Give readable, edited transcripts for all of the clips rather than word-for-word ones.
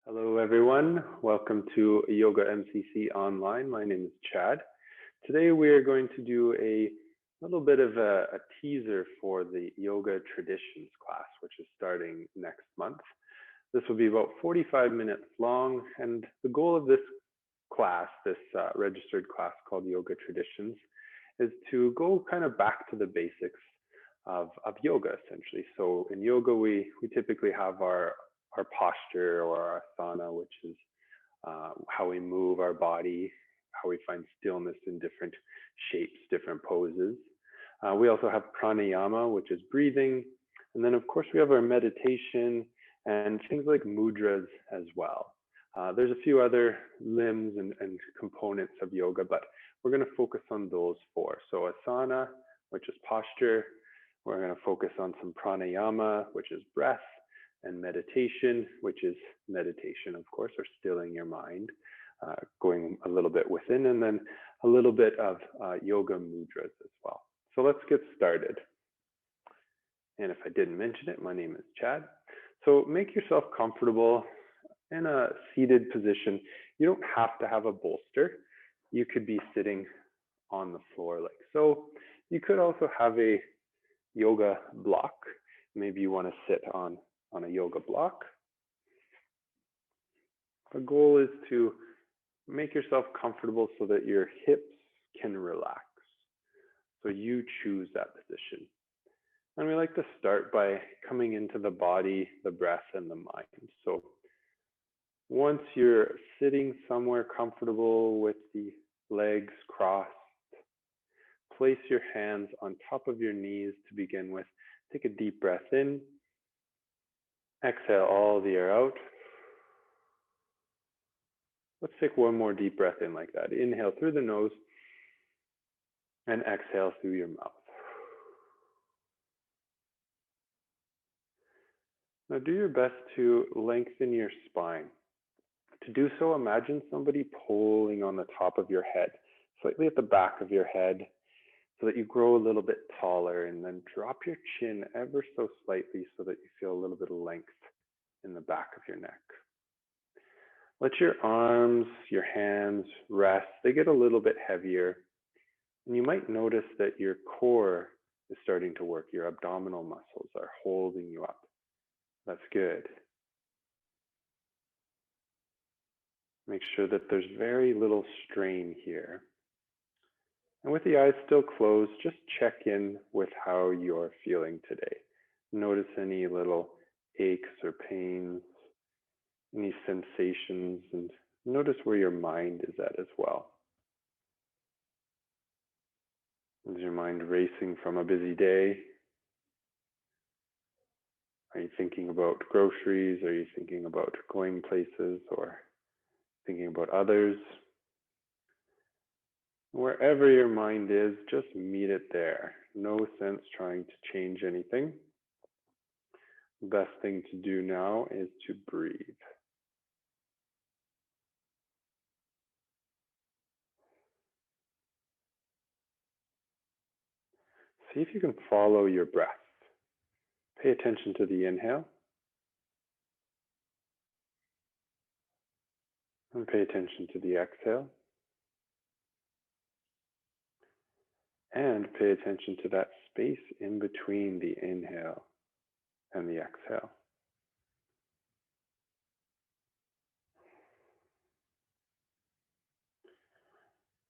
Hello, everyone. Welcome to Yoga MCC Online. My name is Chad. Today, we are going to do a little bit of a teaser for the Yoga Traditions class, which is starting next month. This will be about 45 minutes long, and the goal of this class, this registered class called Yoga Traditions, is to go kind of back to the basics of yoga, essentially. So in yoga, we typically have our posture or our asana, which is how we move our body, how we find stillness in different shapes, different poses. We also have pranayama, which is breathing. And then, of course, we have our meditation and things like mudras as well. There's a few other limbs and components of yoga, but we're going to focus on those four. So asana, which is posture. We're going to focus on some pranayama, which is breath, and meditation, which is meditation, of course, or stilling your mind, going a little bit within, and then a little bit of yoga mudras as well. So let's get started. And if I didn't mention it, my name is Chad. So make yourself comfortable in a seated position. You don't have to have a bolster. You could be sitting on the floor like so. You could also have a yoga block. Maybe you want to sit on a yoga block. The goal is to make yourself comfortable so that your hips can relax. So you choose that position. And we like to start by coming into the body, the breath, and the mind. So once you're sitting somewhere comfortable with the legs crossed, place your hands on top of your knees to begin with. Take a deep breath in. Exhale all the air out. Let's take one more deep breath in like that. Inhale through the nose and exhale through your mouth. Now do your best to lengthen your spine. To do so, imagine somebody pulling on the top of your head, slightly at the back of your head, so that you grow a little bit taller, and then drop your chin ever so slightly so that you feel a little bit of length in the back of your neck. Let your arms, your hands rest. They get a little bit heavier. And you might notice that your core is starting to work. Your abdominal muscles are holding you up. That's good. Make sure that there's very little strain here. And with the eyes still closed, just check in with how you're feeling today. Notice any little aches or pains, any sensations, and notice where your mind is at as well. Is your mind racing from a busy day? Are you thinking about groceries? Are you thinking about going places or thinking about others? Wherever your mind is, just meet it there. No sense trying to change anything. The best thing to do now is to breathe. See if you can follow your breath. Pay attention to the inhale. And pay attention to the exhale. And pay attention to that space in between the inhale and the exhale.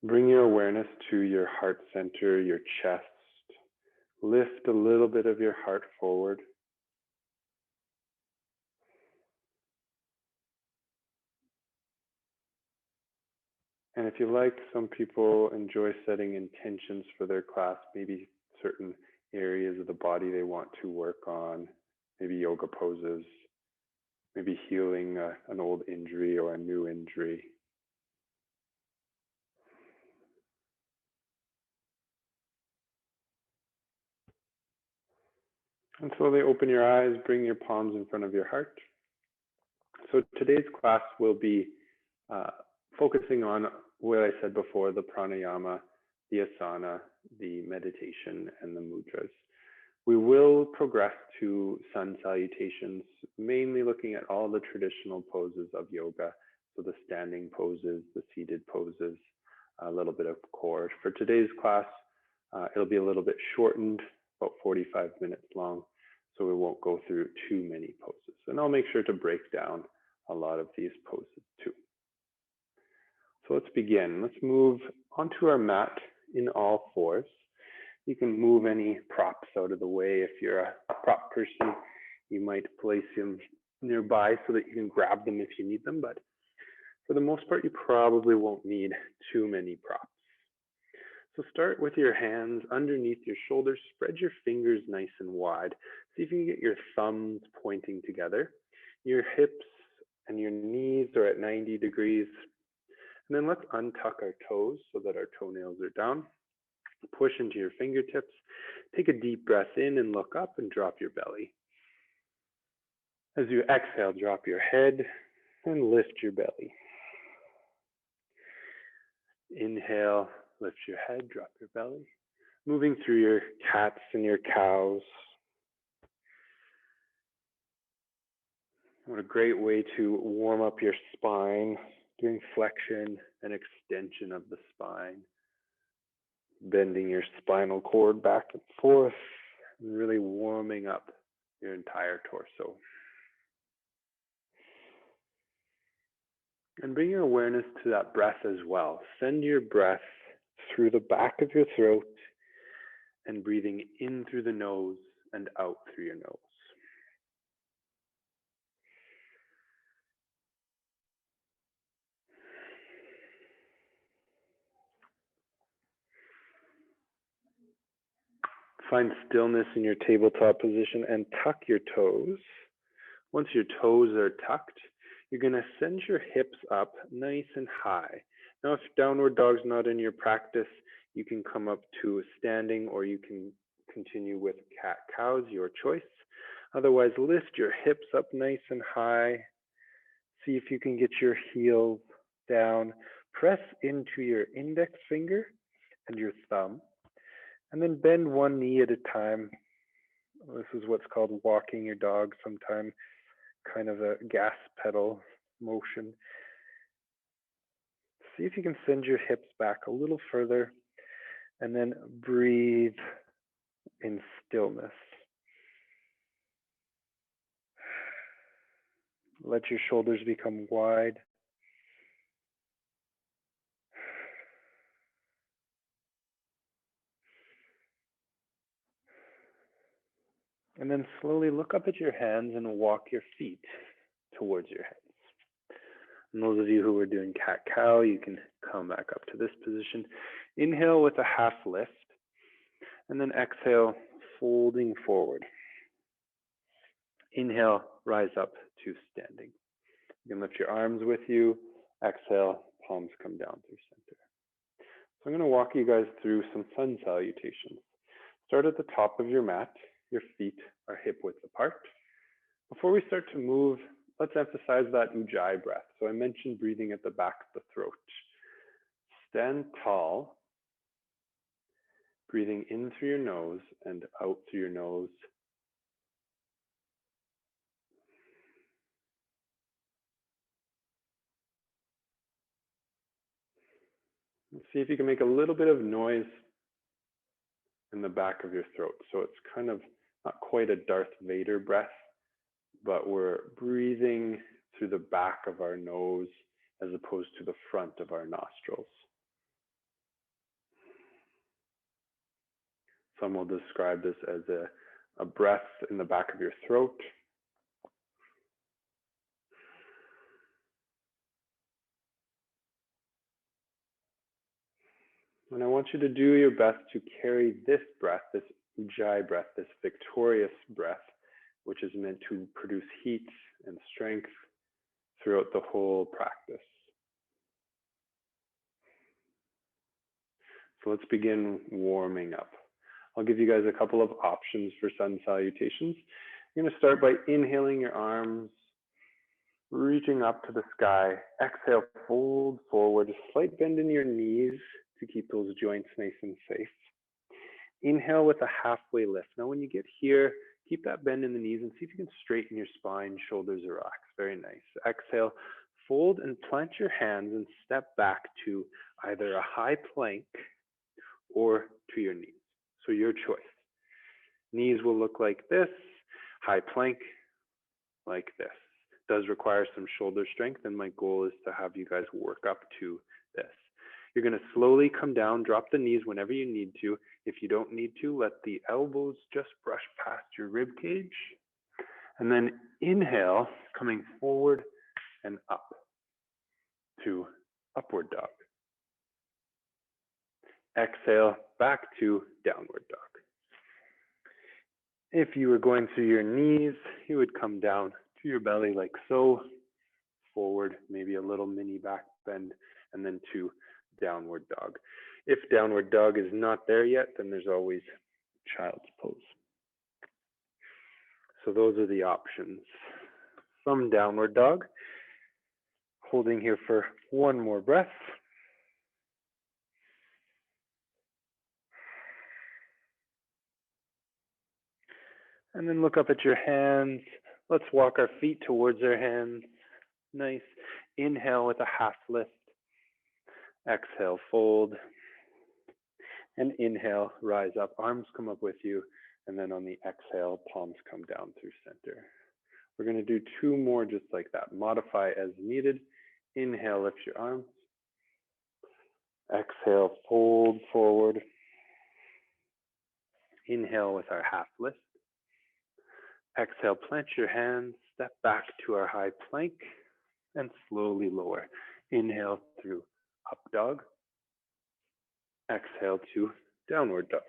Bring your awareness to your heart center, your chest. Lift a little bit of your heart forward. And if you like, some people enjoy setting intentions for their class, maybe certain areas of the body they want to work on, maybe yoga poses, maybe healing an old injury or a new injury. And slowly open your eyes, bring your palms in front of your heart. So today's class will be focusing on what I said before, the pranayama, the asana, the meditation, and the mudras. We will progress to sun salutations, mainly looking at all the traditional poses of yoga. So the standing poses, the seated poses, a little bit of core. For today's class, it'll be a little bit shortened, about 45 minutes long, so we won't go through too many poses. And I'll make sure to break down a lot of these poses too. So let's begin. Let's move onto our mat in all fours. You can move any props out of the way. If you're a prop person, you might place them nearby so that you can grab them if you need them. But for the most part, you probably won't need too many props. So start with your hands underneath your shoulders. Spread your fingers nice and wide. See if you can get your thumbs pointing together. Your hips and your knees are at 90 degrees. And then let's untuck our toes so that our toenails are down. Push into your fingertips. Take a deep breath in and look up and drop your belly. As you exhale, drop your head and lift your belly. Inhale, lift your head, drop your belly. Moving through your cats and your cows. What a great way to warm up your spine, doing flexion and extension of the spine. Bending your spinal cord back and forth, and really warming up your entire torso. And bring your awareness to that breath as well. Send your breath through the back of your throat and breathing in through the nose and out through your nose. Find stillness in your tabletop position and tuck your toes. Once your toes are tucked, you're going to send your hips up nice and high. Now, if downward dog's not in your practice, you can come up to standing or you can continue with cat-cows, your choice. Otherwise, lift your hips up nice and high. See if you can get your heels down. Press into your index finger and your thumb. And then bend one knee at a time. This is what's called walking your dog sometimes, kind of a gas pedal motion. See if you can send your hips back a little further and then breathe in stillness. Let your shoulders become wide. And then slowly look up at your hands and walk your feet towards your hands. And those of you who are doing cat-cow, you can come back up to this position. Inhale with a half lift, and then exhale, folding forward. Inhale, rise up to standing. You can lift your arms with you. Exhale, palms come down through center. So I'm going to walk you guys through some sun salutations. Start at the top of your mat. Your feet are hip width apart. Before we start to move, let's emphasize that ujjayi breath. So I mentioned breathing at the back of the throat. Stand tall, breathing in through your nose and out through your nose. See if you can make a little bit of noise in the back of your throat. So it's kind of not quite a Darth Vader breath, but we're breathing through the back of our nose as opposed to the front of our nostrils. Some will describe this as a breath in the back of your throat. And I want you to do your best to carry this breath, this ujjayi breath, this victorious breath, which is meant to produce heat and strength throughout the whole practice. So let's begin warming up. I'll give you guys a couple of options for sun salutations. You're going to start by inhaling your arms, reaching up to the sky. Exhale, fold forward, a slight bend in your knees to keep those joints nice and safe. Inhale with a halfway lift. Now when you get here, keep that bend in the knees and see if you can straighten your spine, shoulders relax. Very nice. Exhale, fold and plant your hands and step back to either a high plank or to your knees. So your choice. Knees will look like this, high plank like this. It does require some shoulder strength, and my goal is to have you guys work up to this. You're going to slowly come down, drop the knees whenever you need to. If you don't need to, let the elbows just brush past your rib cage. And then inhale, coming forward and up to upward dog. Exhale, back to downward dog. If you were going through your knees, you would come down to your belly like so, forward, maybe a little mini back bend, and then to downward dog. If downward dog is not there yet, then there's always child's pose. So those are the options. From downward dog, holding here for one more breath. And then look up at your hands. Let's walk our feet towards our hands. Nice. Inhale with a half lift. Exhale, fold. And inhale, rise up. Arms come up with you. And then on the exhale, palms come down through center. We're going to do two more just like that. Modify as needed. Inhale, lift your arms. Exhale, fold forward. Inhale with our half lift. Exhale, plant your hands, step back to our high plank, and slowly lower. Inhale through up dog. Exhale to downward dog.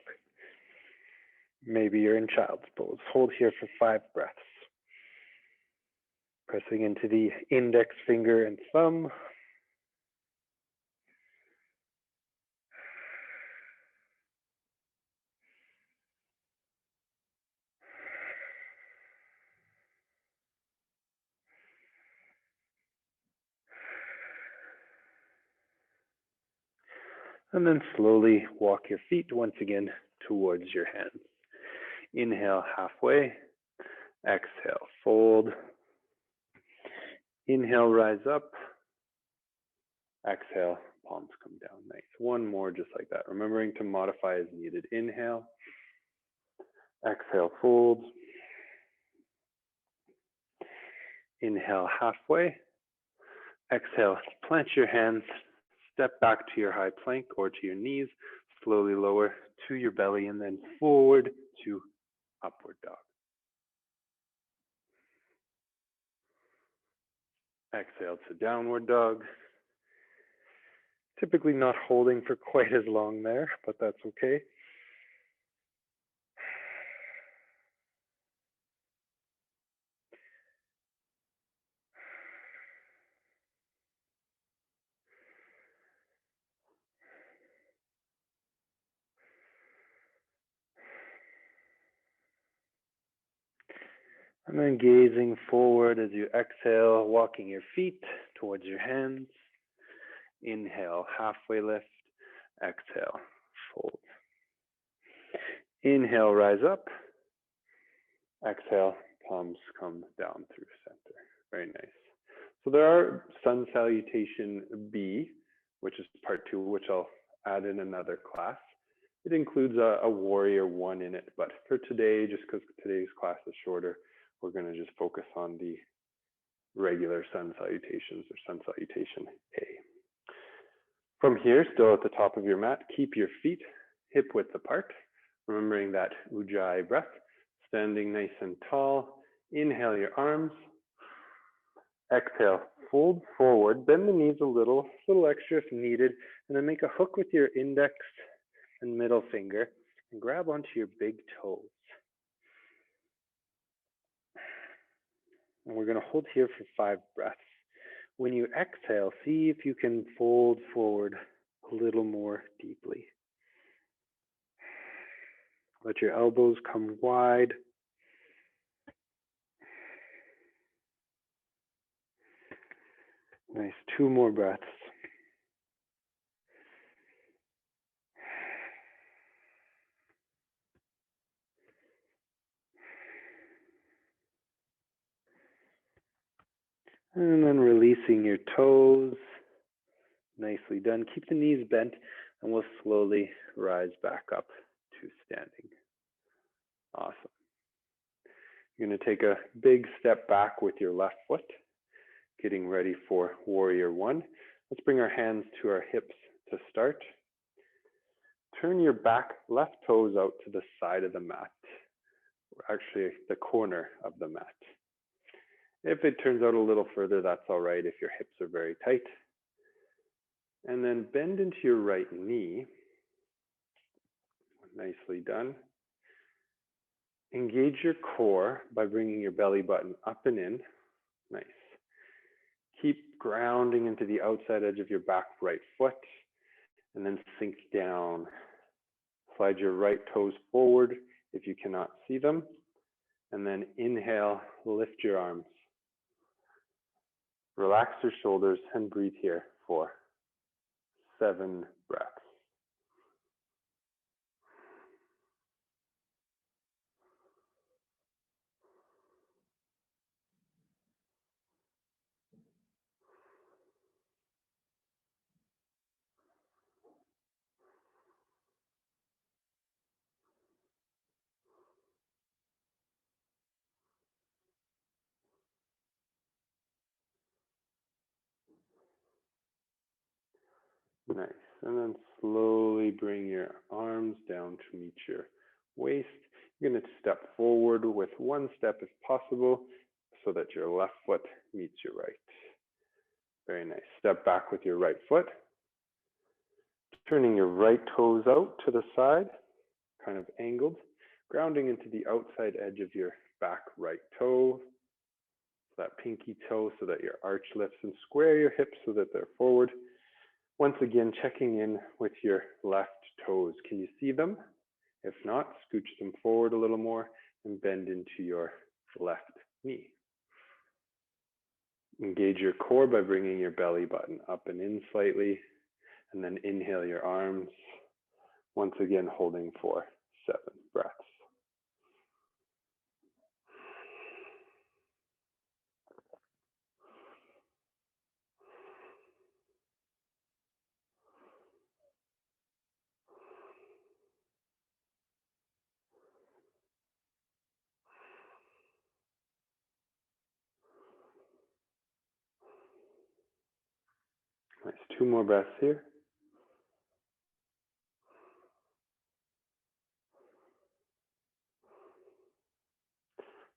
Maybe you're in child's pose. Hold here for 5 breaths. Pressing into the index finger and thumb. And then slowly walk your feet once again towards your hands. Inhale halfway. Exhale, fold. Inhale, rise up. Exhale, palms come down. Nice. One more just like that. Remembering to modify as needed. Inhale. Exhale, fold. Inhale halfway. Exhale, plant your hands. Step back to your high plank or to your knees. Slowly lower to your belly and then forward to upward dog. Exhale to downward dog. Typically not holding for quite as long there, but that's okay. And then gazing forward as you exhale, walking your feet towards your hands. Inhale, halfway lift. Exhale, fold. Inhale, rise up. Exhale, palms come down through center. Very nice. So there are Sun Salutation B, which is part 2, which I'll add in another class. It includes a warrior 1 in it, but for today, just because today's class is shorter, we're going to just focus on the regular Sun Salutations or Sun Salutation A. From here, still at the top of your mat, keep your feet hip width apart, remembering that Ujjayi breath, standing nice and tall. Inhale your arms. Exhale, fold forward, bend the knees a little extra if needed, and then make a hook with your index and middle finger and grab onto your big toes. And we're going to hold here for 5 breaths. When you exhale, see if you can fold forward a little more deeply. Let your elbows come wide. Nice, 2 more breaths. And then releasing your toes. Nicely done. Keep the knees bent, and we'll slowly rise back up to standing. Awesome. You're going to take a big step back with your left foot, getting ready for warrior one. Let's bring our hands to our hips to start. Turn your back left toes out to the side of the mat, actually the corner of the mat. If it turns out a little further, that's all right if your hips are very tight. And then bend into your right knee. Nicely done. Engage your core by bringing your belly button up and in. Nice. Keep grounding into the outside edge of your back right foot, and then sink down. Slide your right toes forward if you cannot see them, and then inhale, lift your arms. Relax your shoulders and breathe here for 7 breaths. Nice. And then slowly bring your arms down to meet your waist. You're going to step forward with one step if possible so that your left foot meets your right. Very nice. Step back with your right foot. Turning your right toes out to the side, kind of angled. Grounding into the outside edge of your back right toe. That pinky toe so that your arch lifts, and square your hips so that they're forward. Once again, checking in with your left toes. Can you see them? If not, scooch them forward a little more and bend into your left knee. Engage your core by bringing your belly button up and in slightly, and then inhale your arms. Once again, holding for 7 breaths. Nice. 2 more breaths here.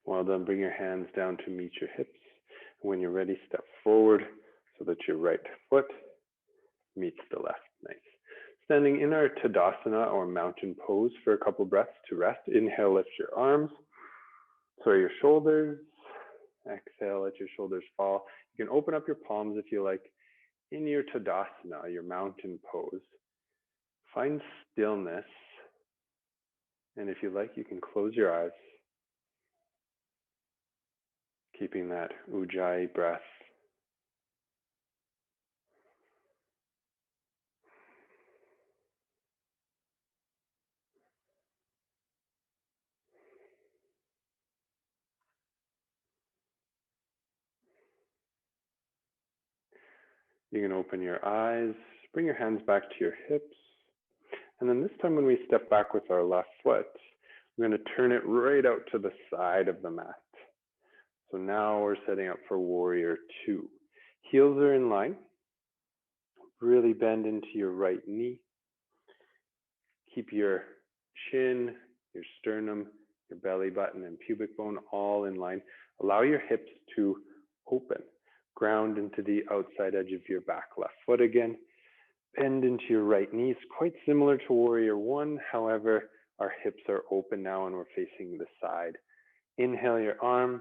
Well done. Bring your hands down to meet your hips. When you're ready, step forward so that your right foot meets the left. Nice. Standing in our Tadasana or mountain pose for a couple breaths to rest. Inhale, lift your arms. Your shoulders. Exhale, let your shoulders fall. You can open up your palms if you like. In your Tadasana, your mountain pose, find stillness. And if you like, you can close your eyes, keeping that Ujjayi breath. You can open your eyes, bring your hands back to your hips. And then this time when we step back with our left foot, we're going to turn it right out to the side of the mat. So now we're setting up for warrior 2. Heels are in line. Really bend into your right knee. Keep your chin, your sternum, your belly button, and pubic bone all in line. Allow your hips to open. Ground into the outside edge of your back left foot again. Bend into your right knee. It's quite similar to warrior 1. However, our hips are open now and we're facing the side. Inhale your arms.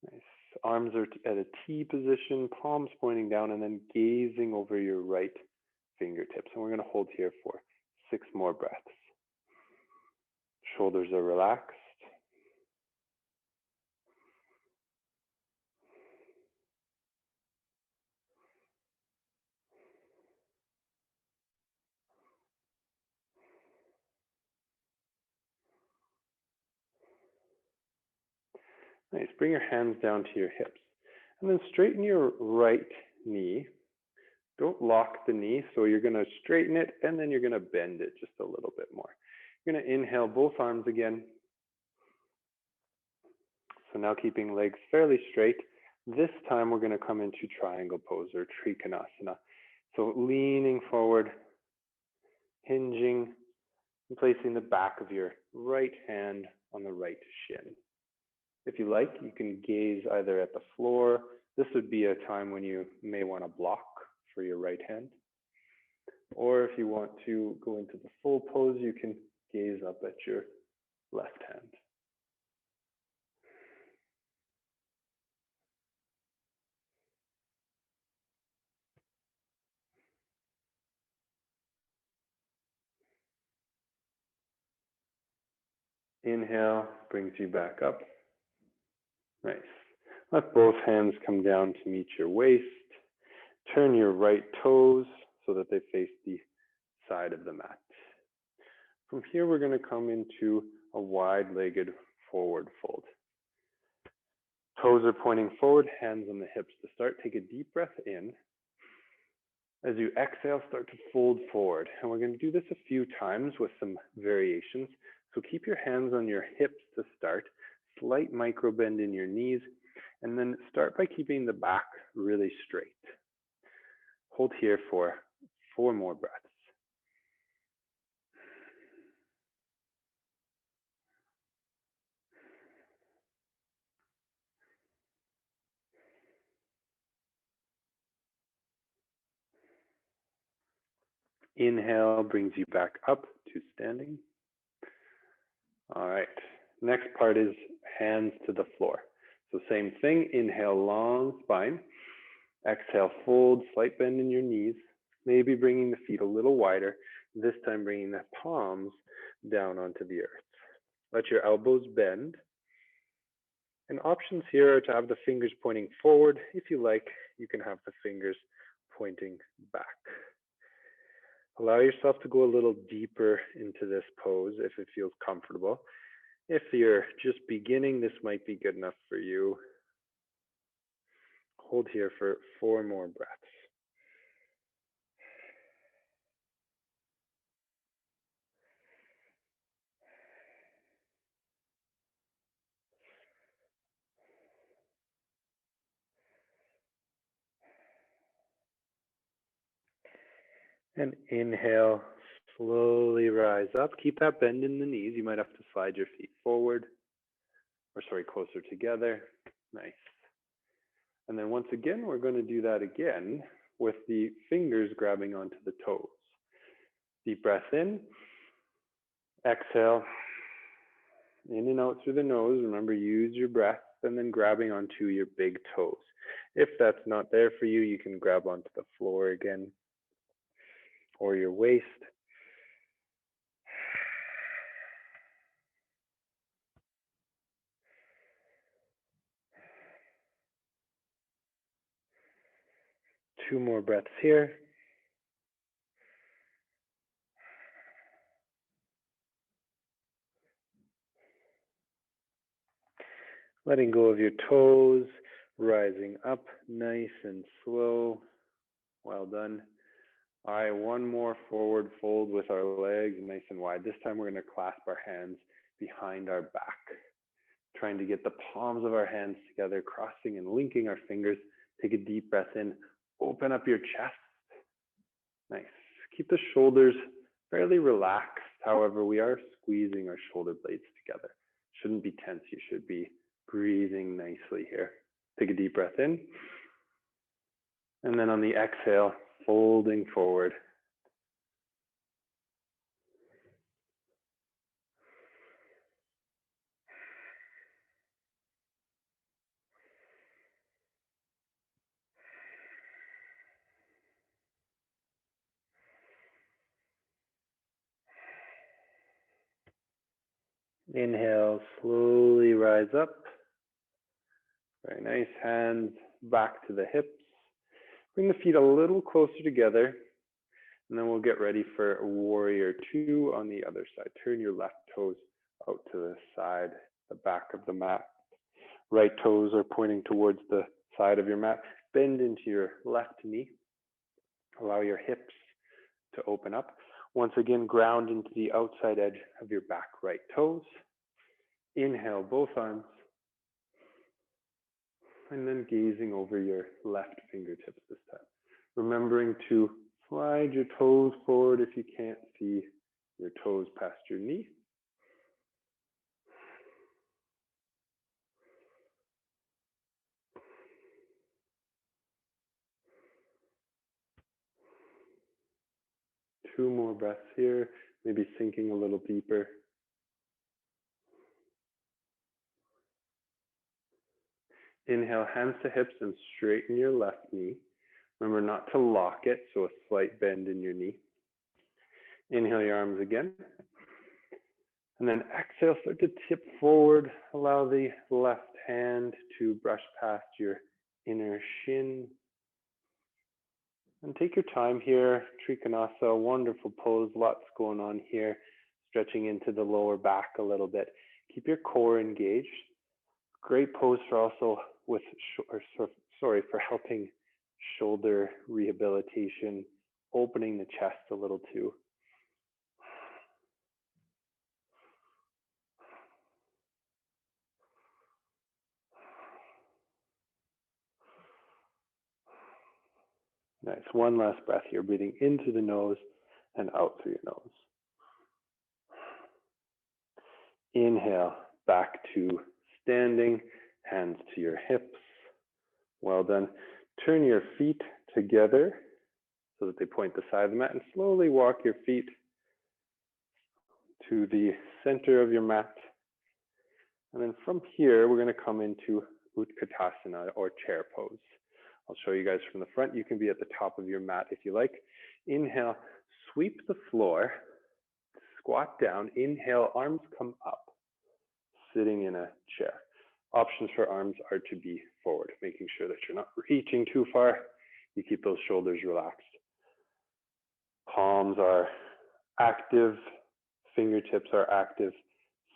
Nice. Arms are at a T position, palms pointing down, and then gazing over your right fingertips. And we're going to hold here for 6 more breaths. Shoulders are relaxed. Nice. Bring your hands down to your hips. And then straighten your right knee. Don't lock the knee, so you're going to straighten it, and then you're going to bend it just a little bit more. You're going to inhale both arms again. So now keeping legs fairly straight. This time we're going to come into triangle pose or Trikonasana. So leaning forward, hinging, and placing the back of your right hand on the right shin. If you like, you can gaze either at the floor. This would be a time when you may want to block for your right hand. Or if you want to go into the full pose, you can gaze up at your left hand. Inhale brings you back up. Nice. Let both hands come down to meet your waist. Turn your right toes so that they face the side of the mat. From here, we're going to come into a wide-legged forward fold. Toes are pointing forward, hands on the hips. To start, take a deep breath in. As you exhale, start to fold forward. And we're going to do this a few times with some variations. So keep your hands on your hips to start. Slight micro bend in your knees. And then start by keeping the back really straight. Hold here for 4 more breaths. Inhale brings you back up to standing. All right. Next part is hands to the floor. So same thing, inhale, long spine. Exhale, fold, slight bend in your knees. Maybe bringing the feet a little wider. This time bringing the palms down onto the earth. Let your elbows bend. And options here are to have the fingers pointing forward. If you like, you can have the fingers pointing back. Allow yourself to go a little deeper into this pose if it feels comfortable. If you're just beginning, this might be good enough for you. Hold here for 4 more breaths. And inhale, slowly rise up. Keep that bend in the knees. You might have to slide your feet forward, closer together. Nice. And then once again, we're going to do that again with the fingers grabbing onto the toes. Deep breath in, exhale, in and out through the nose. Remember, use your breath and then grabbing onto your big toes. If that's not there for you, you can grab onto the floor again or your waist. Two more breaths here. Letting go of your toes, rising up nice and slow. Well done. All right, one more forward fold with our legs nice and wide. This time we're going to clasp our hands behind our back, trying to get the palms of our hands together, crossing and linking our fingers. Take a deep breath in, open up your chest. Nice. Keep the shoulders fairly relaxed. However, we are squeezing our shoulder blades together. Shouldn't be tense. You should be breathing nicely here. Take a deep breath in. And then on the exhale, folding forward. Inhale, slowly rise up. Very nice. Hands back to the hips. Bring the feet a little closer together. And then we'll get ready for warrior 2 on the other side. Turn your left toes out to the side, the back of the mat. right toes are pointing towards the side of your mat. Bend into your left knee. Allow your hips to open up. Once again, ground into the outside edge of your back right toes. Inhale, both arms. And then gazing over your left fingertips this time. Remembering to slide your toes forward if you can't see your toes past your knee. Two more breaths here, maybe sinking a little deeper. Inhale, hands to hips and straighten your left knee. Remember not to lock it, so a slight bend in your knee. Inhale your arms again. And then exhale, start to tip forward. Allow the left hand to brush past your inner shin. And take your time here. Trikonasa, wonderful pose, lots going on here. Stretching into the lower back a little bit. Keep your core engaged. Great pose for also for helping shoulder rehabilitation, opening the chest a little too. Nice. One last breath here, breathing into the nose and out through your nose. Inhale, back to standing, hands to your hips. Well done. Turn your feet together so that they point the side of the mat, and slowly walk your feet to the center of your mat. And then from here, we're going to come into Utkatasana, or chair pose. I'll show you guys from the front. You can be at the top of your mat if you like. Inhale, sweep the floor, squat down. Inhale, arms come up, sitting in a chair. Options for arms are to be forward, making sure that you're not reaching too far. You keep those shoulders relaxed. Palms are active, fingertips are active,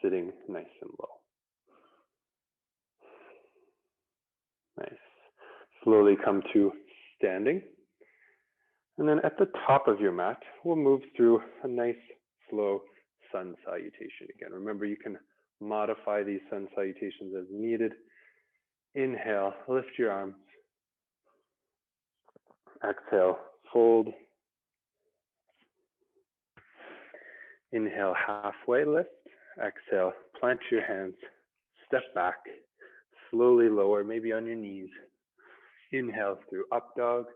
sitting nice and low. Nice. Slowly come to standing. And then at the top of your mat, we'll move through a nice, slow sun salutation again. Remember, you can modify these sun salutations as needed. Inhale, lift your arms. Exhale, fold. Inhale, halfway lift. Exhale, plant your hands, step back, slowly lower, maybe on your knees. Inhale through up dog,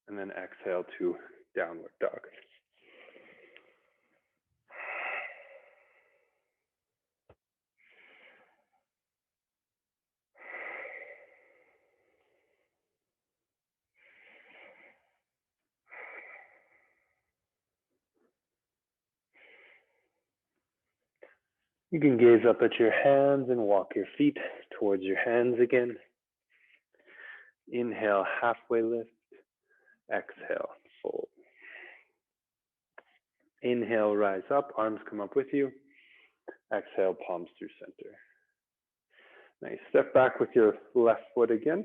and then exhale to downward dog. You can gaze up at your hands and walk your feet towards your hands again. Inhale, halfway lift. Exhale, fold. Inhale, rise up, arms come up with you. Exhale, palms through center. Nice. Step back with your left foot again.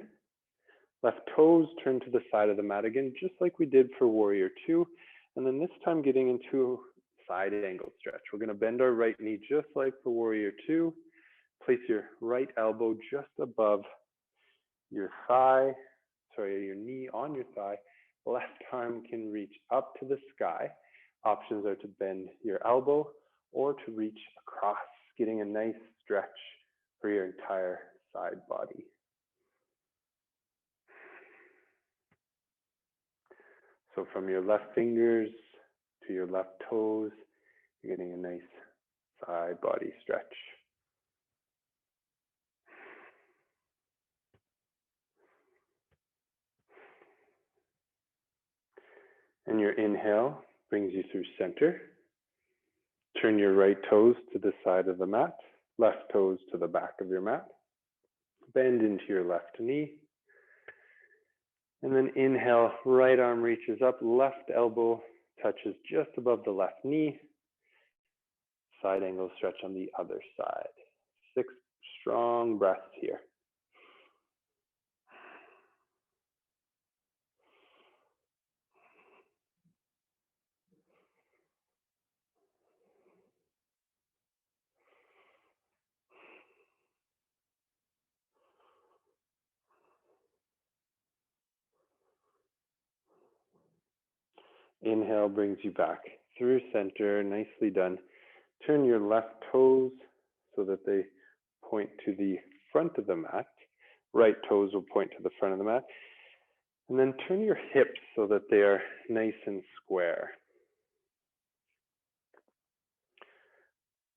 Left toes turn to the side of the mat again, just like we did for Warrior Two. And then this time getting into side angle stretch. We're going to bend our right knee just like for Warrior Two. Place your right elbow just above your thigh, your knee on your thigh. Left arm can reach up to the sky. Options are to bend your elbow or to reach across, getting a nice stretch for your entire side body. So from your left fingers to your left toes, you're getting a nice side body stretch. And your inhale brings you through center. Turn your right toes to the side of the mat, left toes to the back of your mat. Bend into your left knee. And then inhale, right arm reaches up, left elbow touches just above the left knee. Side angle stretch on the other side. 6 strong breaths here. Inhale brings you back through center, nicely done. Turn your left toes so that they point to the front of the mat. Right toes will point to the front of the mat. And then turn your hips so that they are nice and square.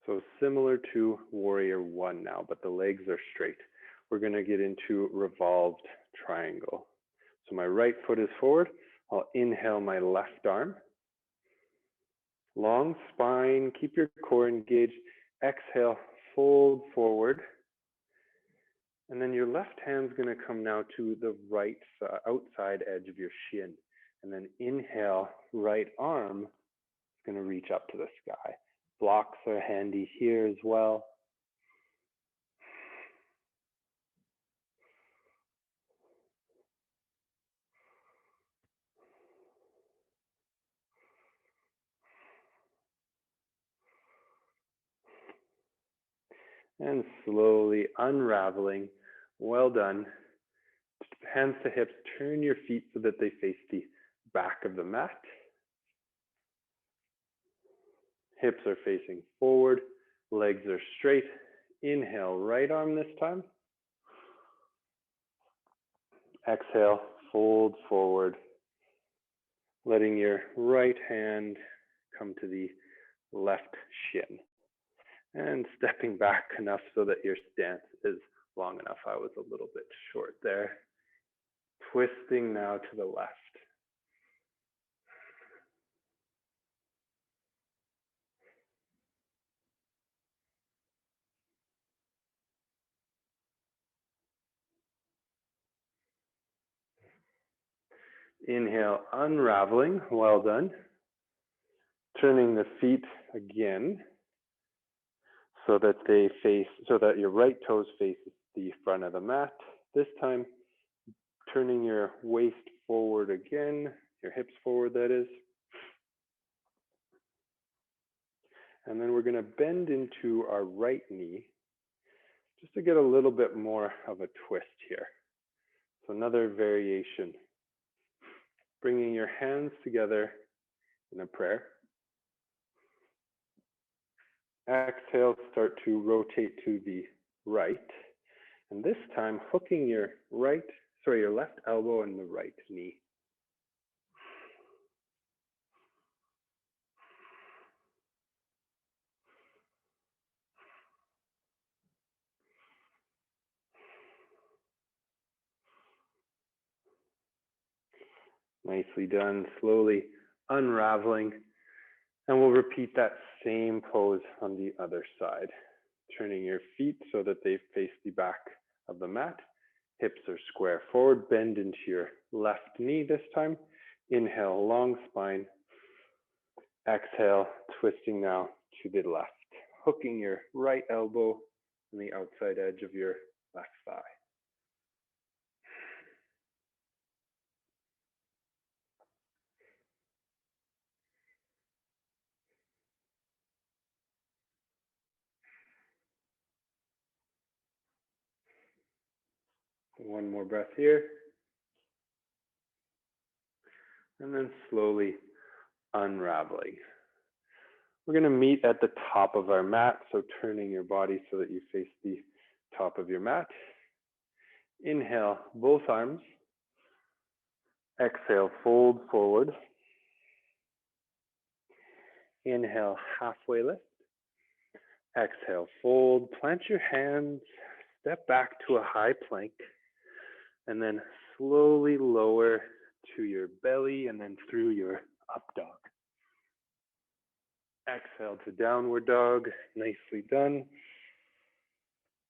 So similar to Warrior One now, but the legs are straight. We're going to get into Revolved Triangle. So my right foot is forward. I'll inhale my left arm. Long spine, keep your core engaged. Exhale, fold forward. And then your left hand's going to come now to the right outside edge of your shin. And then inhale, right arm is going to reach up to the sky. Blocks are handy here as well. And slowly unraveling. Well done. Hands to hips, turn your feet so that they face the back of the mat. Hips are facing forward, legs are straight. Inhale, right arm this time. Exhale, fold forward, letting your right hand come to the left shin. And stepping back enough so that your stance is long enough. I was a little bit short there. Twisting now to the left. Inhale, unraveling. Well done. Turning the feet again so that they face, so that your right toes face the front of the mat. This time, turning your waist forward again, your hips forward, that is. And then we're going to bend into our right knee just to get a little bit more of a twist here. So another variation. Bringing your hands together in a prayer. Exhale, start to rotate to the right. And this time, hooking your left elbow and the right knee. Nicely done, slowly unraveling. And we'll repeat that same pose on the other side. Turning your feet so that they face the back of the mat. Hips are square forward, bend into your left knee this time. Inhale, long spine. Exhale, twisting now to the left. Hooking your right elbow on the outside edge of your left thigh. One more breath here. And then slowly unraveling. We're going to meet at the top of our mat, so turning your body so that you face the top of your mat. Inhale, both arms. Exhale, fold forward. Inhale, halfway lift. Exhale, fold. Plant your hands. Step back to a high plank. And then slowly lower to your belly and then through your up dog. Exhale to downward dog. Nicely done.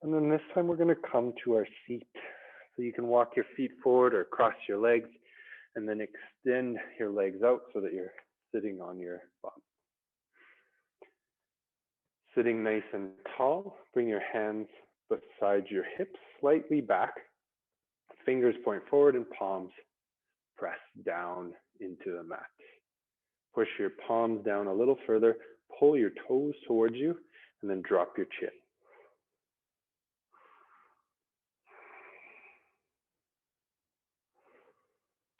And then this time we're going to come to our seat. So you can walk your feet forward or cross your legs and then extend your legs out so that you're sitting on your bum. Sitting nice and tall, bring your hands beside your hips, slightly back. Fingers point forward and palms press down into the mat. Push your palms down a little further, pull your toes towards you, and then drop your chin.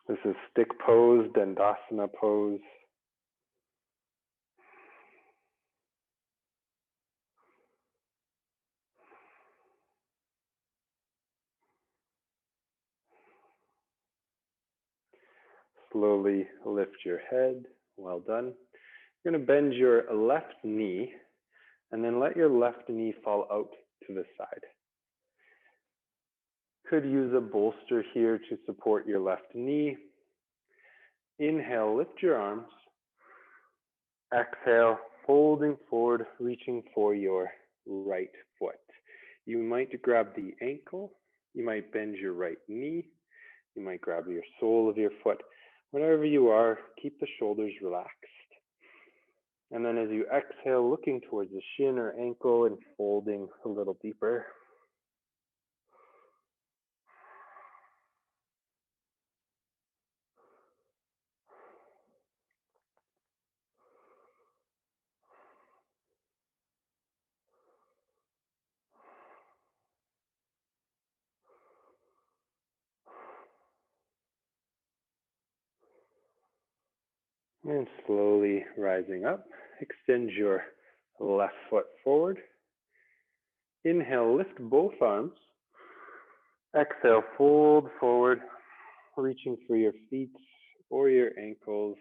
This is stick pose, Dandasana pose. Slowly lift your head. Well done. You're going to bend your left knee and then let your left knee fall out to the side. Could use a bolster here to support your left knee. Inhale, lift your arms. Exhale, folding forward, reaching for your right foot. You might grab the ankle. You might bend your right knee. You might grab your sole of your foot. Wherever you are, keep the shoulders relaxed. And then as you exhale, looking towards the shin or ankle and folding a little deeper. And slowly rising up, extend your left foot forward. Inhale, lift both arms. Exhale, fold forward, reaching for your feet or your ankles,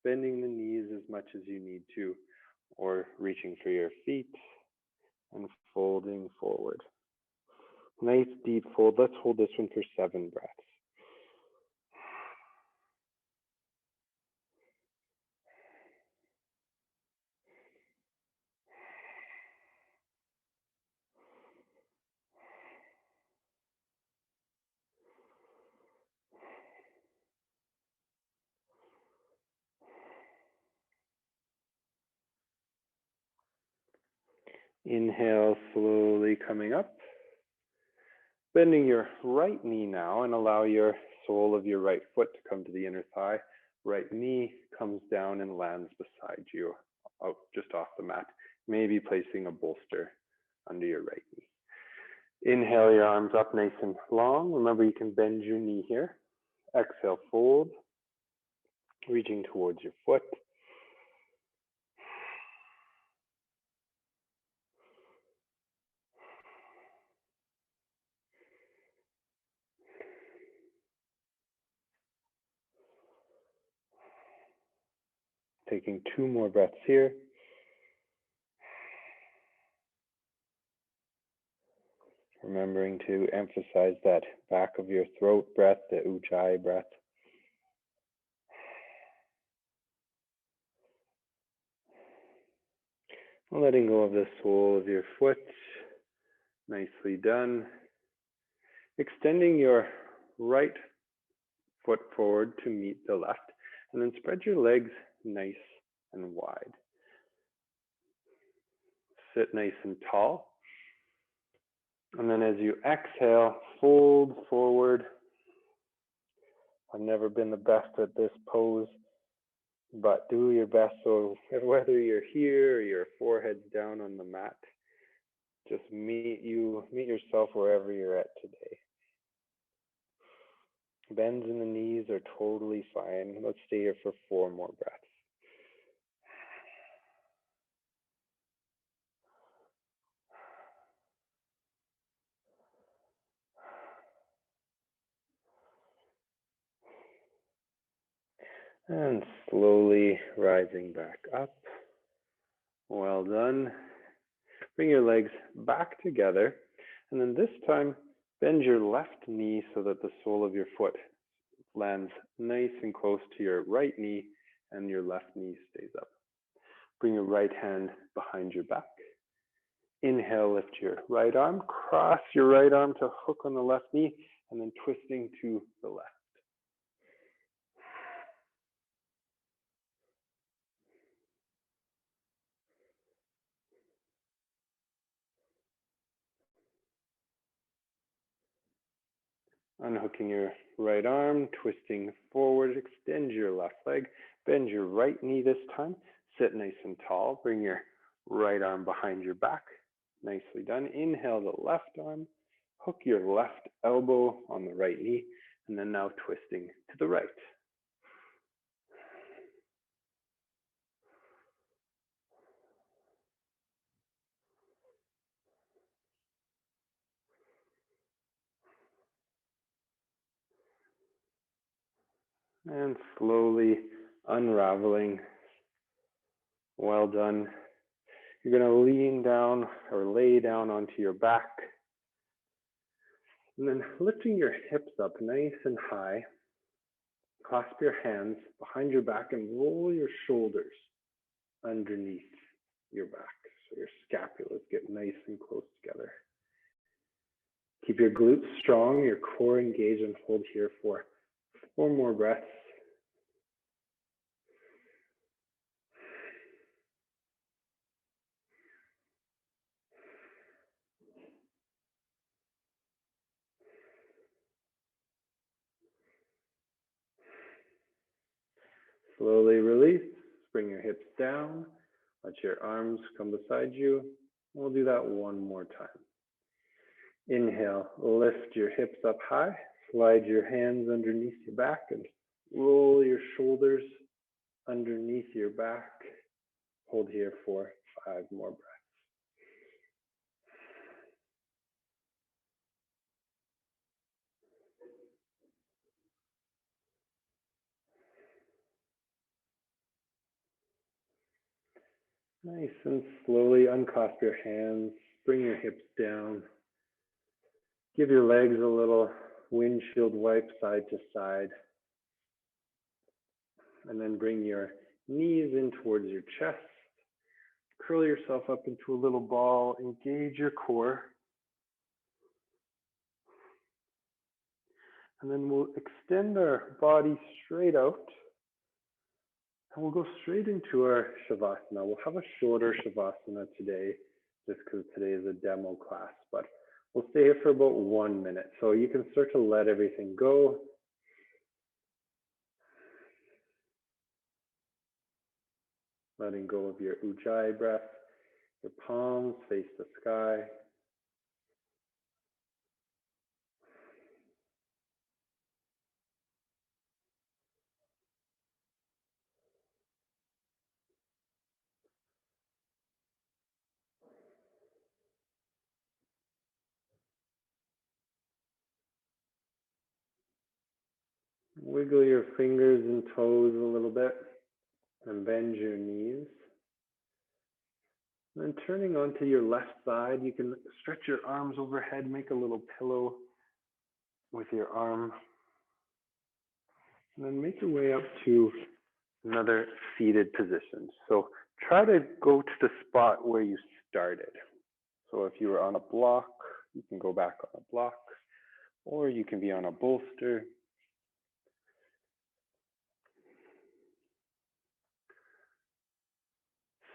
bending the knees as much as you need to, or reaching for your feet and folding forward. Nice deep fold. Let's hold this one for 7 breaths. Inhale, slowly coming up. Bending your right knee now and allow your sole of your right foot to come to the inner thigh. Right knee comes down and lands beside you, out just off the mat. Maybe placing a bolster under your right knee. Inhale your arms up nice and long. Remember you can bend your knee here. Exhale, fold, reaching towards your foot. Taking 2 more breaths here. Remembering to emphasize that back of your throat breath, the ujjayi breath. Letting go of the sole of your foot. Nicely done. Extending your right foot forward to meet the left, and then spread your legs nice and wide. Sit nice and tall. And then as you exhale, fold forward. I've never been the best at this pose, but do your best. So whether you're here or your forehead's down on the mat, just meet yourself wherever you're at today. Bends in the knees are totally fine. Let's stay here for 4 more breaths. And slowly rising back up. Well done. Bring your legs back together. And then this time, bend your left knee so that the sole of your foot lands nice and close to your right knee and your left knee stays up. Bring your right hand behind your back. Inhale, lift your right arm. Cross your right arm to hook on the left knee and then twisting to the left. Unhooking your right arm, twisting forward, extend your left leg, bend your right knee this time. Sit nice and tall. Bring your right arm behind your back. Nicely done. Inhale the left arm. Hook your left elbow on the right knee, and then now twisting to the right. And slowly unraveling. Well done. You're going to lean down or lay down onto your back. And then lifting your hips up nice and high. Clasp your hands behind your back and roll your shoulders underneath your back. So your scapulas get nice and close together. Keep your glutes strong, your core engaged, and hold here for 4 more breaths. Slowly release. Bring your hips down. Let your arms come beside you. We'll do that one more time. Inhale, lift your hips up high. Slide your hands underneath your back and roll your shoulders underneath your back. Hold here for 5 more breaths. Nice, and slowly unclasp your hands. Bring your hips down. Give your legs a little windshield wipe side to side. And then bring your knees in towards your chest. Curl yourself up into a little ball. Engage your core. And then we'll extend our body straight out. And we'll go straight into our Shavasana. We'll have a shorter Shavasana today, just because today is a demo class. But we'll stay here for about 1 minute. So you can start to let everything go. Letting go of your Ujjayi breath. Your palms face the sky. Wiggle your fingers and toes a little bit and bend your knees. And then turning onto your left side, you can stretch your arms overhead, make a little pillow with your arm. And then make your way up to another seated position. So try to go to the spot where you started. So if you were on a block, you can go back on a block, or you can be on a bolster.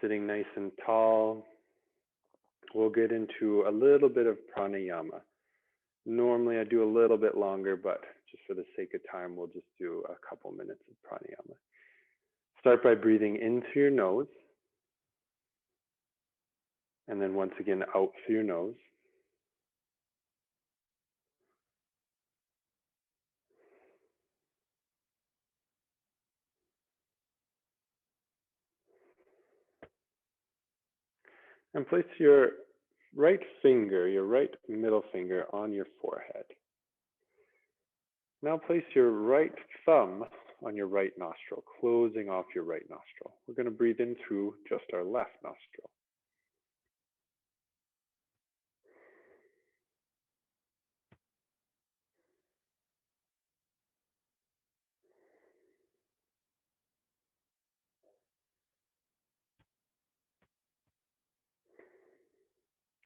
Sitting nice and tall. We'll get into a little bit of pranayama. Normally I do a little bit longer, but just for the sake of time, we'll just do a couple minutes of pranayama. Start by breathing in through your nose. And then once again, out through your nose. And place your right finger, your right middle finger on your forehead. Now place your right thumb on your right nostril, closing off your right nostril. We're going to breathe in through just our left nostril.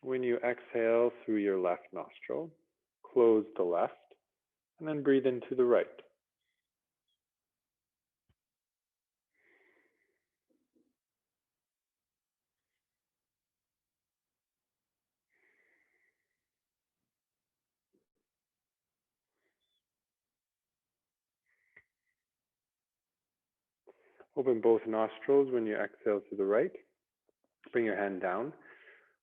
When you exhale through your left nostril, close the left, and then breathe into the right. Open both nostrils when you exhale to the right. Bring your hand down.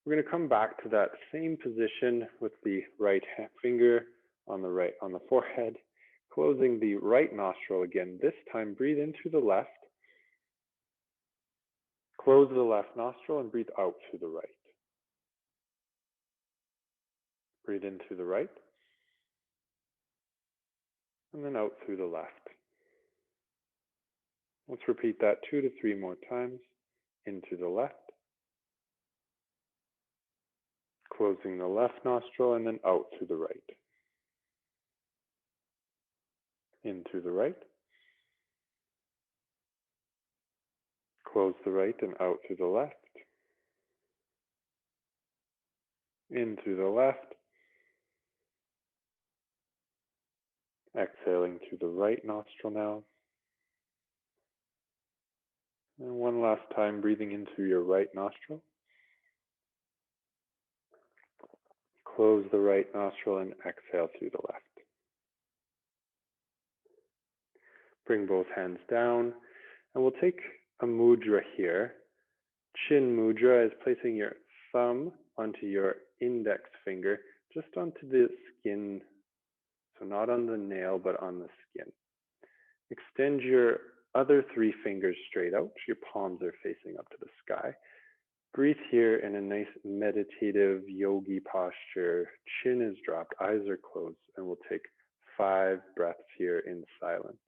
We're going to come back to that same position with the right finger on the forehead, closing the right nostril again. This time, breathe in through the left. Close the left nostril and breathe out through the right. Breathe in through the right. And then out through the left. Let's repeat that 2 to 3 more times. Into the left. Closing the left nostril and then out through the right. In through the right. Close the right and out through the left. In through the left. Exhaling through the right nostril now. And one last time, breathing in through your right nostril. Close the right nostril and exhale through the left. Bring both hands down, and we'll take a mudra here. Chin mudra is placing your thumb onto your index finger, just onto the skin, so not on the nail, but on the skin. Extend your other 3 fingers straight out. Your palms are facing up to the sky. Breathe here in a nice meditative yogi posture. Chin is dropped, eyes are closed, and we'll take 5 breaths here in silence.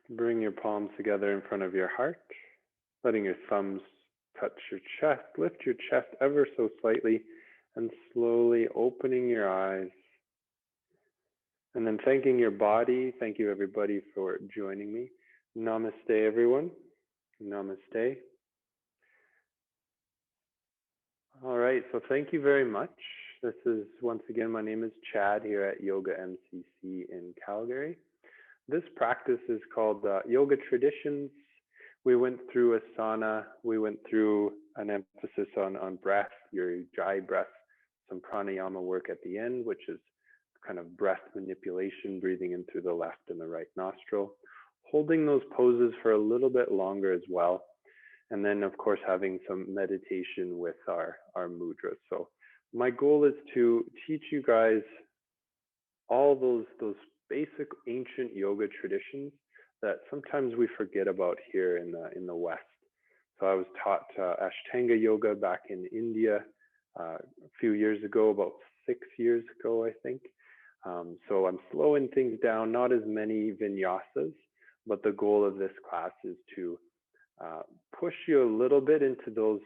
Bring your palms together in front of your heart, letting your thumbs touch your chest. Lift your chest ever so slightly and slowly opening your eyes. And then thanking your body. Thank you everybody for joining me. Namaste everyone. Namaste. All right, so thank you very much. This is, once again, my name is Chad here at Yoga MCC in Calgary. This practice is called Yoga Traditions. We went through Asana. We went through an emphasis on breath, your Ujjayi breath, some Pranayama work at the end, which is kind of breath manipulation, breathing in through the left and the right nostril, holding those poses for a little bit longer as well. And then, of course, having some meditation with our mudras. So my goal is to teach you guys all those basic ancient yoga traditions that sometimes we forget about here in the West. So I was taught Ashtanga yoga back in India a few years ago, about 6 years ago, I think. So I'm slowing things down, not as many vinyasas, but the goal of this class is to push you a little bit into those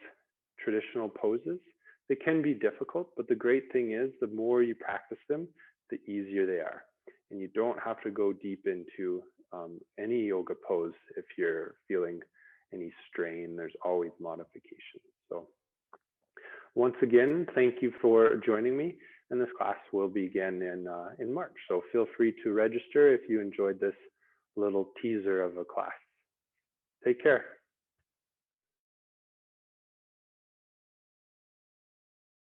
traditional poses. They can be difficult, but the great thing is the more you practice them, the easier they are. And you don't have to go deep into any yoga pose if you're feeling any strain. There's always modification. So once again, thank you for joining me. And this class will begin in March. So feel free to register if you enjoyed this little teaser of a class. Take care.